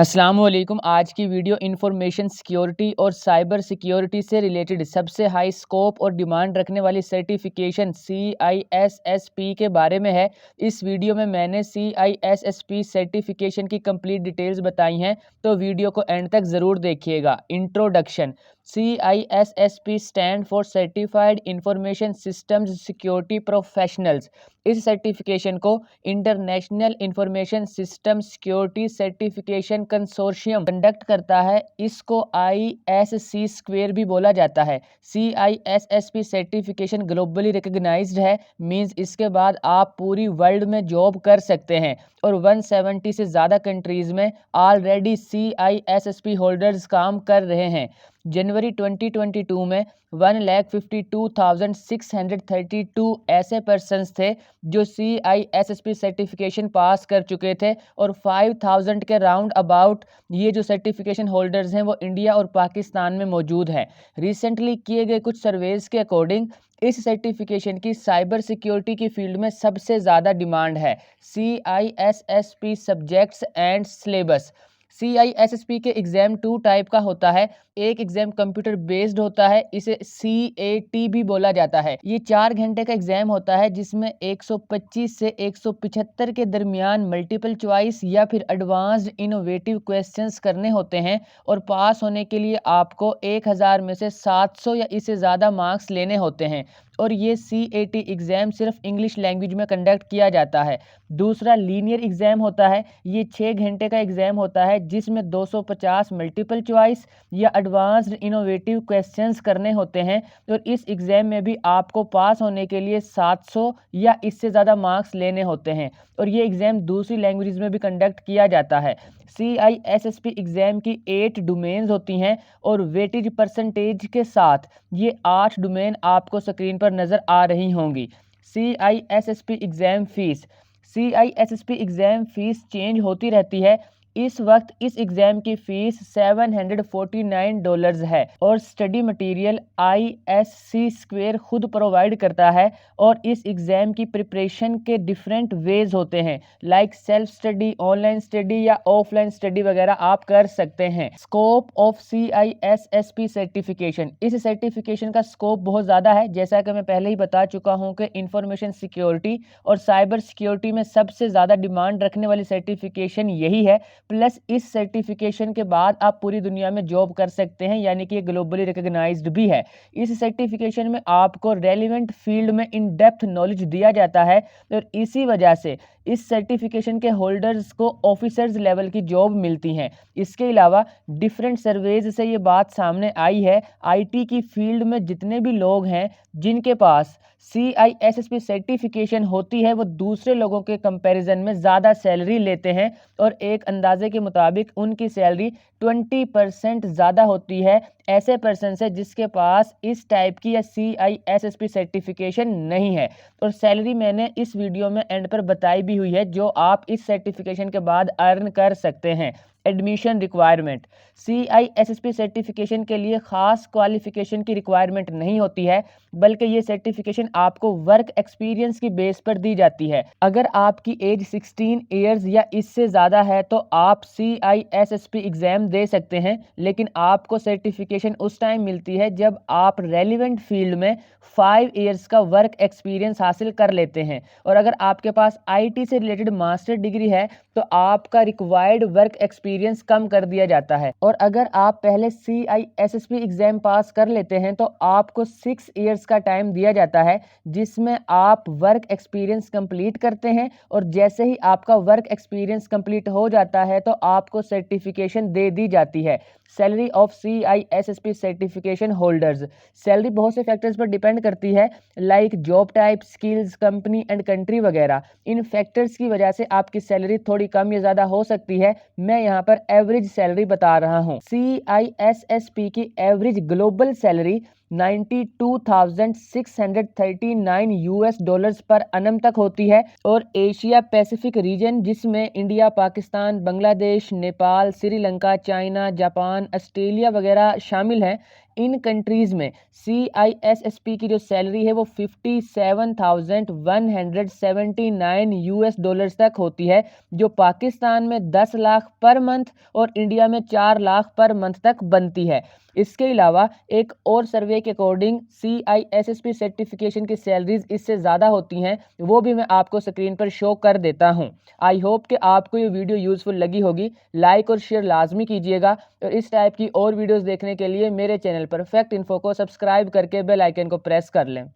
अस्सलाम वालेकुम। आज की वीडियो इंफॉर्मेशन सिक्योरिटी और साइबर सिक्योरिटी से रिलेटेड सबसे हाई स्कोप और डिमांड रखने वाली सर्टिफिकेशन CISSP के बारे में है। इस वीडियो में मैंने CISSP सर्टिफिकेशन की कंप्लीट डिटेल्स बताई हैं, तो वीडियो को एंड तक ज़रूर देखिएगा। Introduction. CISSP stand for certified information systems security professionals. इस सर्टिफिकेशन को international information system security certification consortium conduct करता है। इसको ISC स्क्वेयर भी बोला जाता है। CISSP सर्टिफिकेशन ग्लोबली रिकग्नाइज्ड है, मींस इसके बाद आप पूरी वर्ल्ड में जॉब कर सकते हैं और 170 से ज़्यादा कंट्रीज़ में ऑलरेडी CISSP होल्डर्स काम कर रहे हैं। जनवरी 2022 में 1,52,632 ऐसे पर्सन्स थे जो CISSP सर्टिफिकेशन पास कर चुके थे और 5,000 के राउंड अबाउट ये जो सर्टिफिकेशन होल्डर्स हैं वो इंडिया और पाकिस्तान में मौजूद हैं। रिसेंटली किए गए कुछ सर्वेज के अकॉर्डिंग इस सर्टिफिकेशन की साइबर सिक्योरिटी की फील्ड में सबसे ज़्यादा डिमांड है। CISSP subjects and syllabus. CISSP के एग्ज़ाम 2 टाइप का होता है। एक एग्ज़ाम कंप्यूटर बेस्ड होता है, इसे CAT भी बोला जाता है। ये 4 घंटे का एग्ज़ाम होता है जिसमें 125 से 175 के दरमियान मल्टीपल चॉइस या फिर एडवांस्ड इनोवेटिव क्वेश्चंस करने होते हैं और पास होने के लिए आपको 1000 में से 700 या इससे ज़्यादा मार्क्स लेने होते हैं और ये CAT एग्ज़ाम सिर्फ इंग्लिश लैंग्वेज में कंडक्ट किया जाता है। दूसरा लीनियर एग्ज़ाम होता है। ये 6 घंटे का एग्ज़ाम होता है जिसमें 250 मल्टीपल चॉइस या एडवांस्ड इनोवेटिव क्वेश्चंस करने होते हैं और इस एग्ज़ाम में भी आपको पास होने के लिए 700 या इससे ज़्यादा मार्क्स लेने होते हैं और ये एग्ज़ाम दूसरी लैंग्वेज में भी कंडक्ट किया जाता है। CISSP एग्ज़ाम की 8 डोमेन्स होती हैं और वेटेज परसेंटेज के साथ ये 8 डोमेन आपको स्क्रीन पर नज़र आ रही होंगी। CISSP exam fees. CISSP exam fees change होती रहती है। इस वक्त इस एग्ज़ाम की फ़ीस $749 है और स्टडी मटेरियल ISC स्क्वेयर खुद प्रोवाइड करता है और इस एग्ज़ाम की प्रिपरेशन के डिफरेंट वेज होते हैं, like self study, online study या ऑफलाइन स्टडी वगैरह आप कर सकते हैं। Scope of CISSP certification. इस सर्टिफिकेशन का स्कोप बहुत ज़्यादा है, जैसा कि मैं पहले ही बता चुका हूँ कि इंफॉर्मेशन सिक्योरिटी और साइबर सिक्योरिटी में सबसे ज़्यादा डिमांड रखने वाली सर्टिफिकेशन यही है। प्लस इस सर्टिफिकेशन के बाद आप पूरी दुनिया में जॉब कर सकते हैं, यानी कि ये ग्लोबली रिकग्नाइज्ड भी है। इस सर्टिफिकेशन में आपको रेलिवेंट फील्ड में इन डेप्थ नॉलेज दिया जाता है और इसी वजह से इस सर्टिफिकेशन के होल्डर्स को ऑफिसर्स लेवल की जॉब मिलती हैं। इसके अलावा डिफरेंट सर्वेज से ये बात सामने आई है, IT की फील्ड में जितने भी लोग हैं जिनके पास CISSP सर्टिफिकेशन होती है वो दूसरे लोगों के कंपैरिजन में ज़्यादा सैलरी लेते हैं और एक अंदाजे के मुताबिक उनकी सैलरी 20% ज़्यादा होती है ऐसे पर्सन से जिसके पास इस टाइप की या CISSP सर्टिफिकेशन नहीं है। और सैलरी मैंने इस वीडियो में एंड पर बताई भी हुई है जो आप इस सर्टिफिकेशन के बाद अर्न कर सकते हैं। Admission requirement. CISSP सर्टिफिकेशन के लिए ख़ास क्वालिफिकेशन की रिक्वायरमेंट नहीं होती है, बल्कि ये सर्टिफिकेशन आपको वर्क एक्सपीरियंस की बेस पर दी जाती है। अगर आपकी एज 16 ईयर्स या इससे ज़्यादा है तो आप CISSP एग्ज़ाम दे सकते हैं, लेकिन आपको सर्टिफिकेशन उस टाइम मिलती है जब आप रेलिवेंट फील्ड में 5 ईयर्स का वर्क एक्सपीरियंस हासिल कर लेते हैं। और अगर आपके पास IT से रिलेटेड मास्टर डिग्री है तो आपका रिक्वायर्ड वर्क एक्सपीरियंस कम कर दिया जाता है। और अगर आप पहले CISSP एग्ज़ाम पास कर लेते हैं तो आपको 6 ईयर्स का टाइम दिया जाता है जिसमें आप वर्क एक्सपीरियंस कंप्लीट करते हैं और जैसे ही आपका वर्क एक्सपीरियंस कंप्लीट हो जाता है तो आपको सर्टिफिकेशन दे दी जाती है। Salary of CISSP certification holders. Salary बहुत से फैक्टर्स पर डिपेंड करती है, like job type, skills, company and country वगैरह। इन फैक्टर्स की वजह से आपकी सैलरी थोड़ी कम या ज़्यादा हो सकती है। मैं यहाँ पर एवरेज सैलरी बता रहा हूँ। CISSP की एवरेज ग्लोबल सैलरी $92,639 US पर अन्म तक होती है। और एशिया पैसिफिक रीजन, जिसमें India, Pakistan, Bangladesh, Nepal, Sri Lanka, China, Japan, Australia वगैरह शामिल हैं, इन कंट्रीज़ में CISSP की जो सैलरी है वो $57,179 US तक होती है, जो पाकिस्तान में 10 लाख पर मंथ और इंडिया में 4 लाख पर मंथ तक बनती है। इसके अलावा एक और सर्वे के अकॉर्डिंग CISSP सर्टिफिकेशन की सैलरीज इससे ज़्यादा होती हैं, वो भी मैं आपको स्क्रीन पर शो कर देता हूं। आई होप कि आपको ये वीडियो यूज़फुल लगी होगी। लाइक और शेयर लाजमी कीजिएगा और इस टाइप की और वीडियोस देखने के लिए मेरे चैनल परफेक्ट इन्फो को सब्सक्राइब करके बेल आइकन को प्रेस कर लें।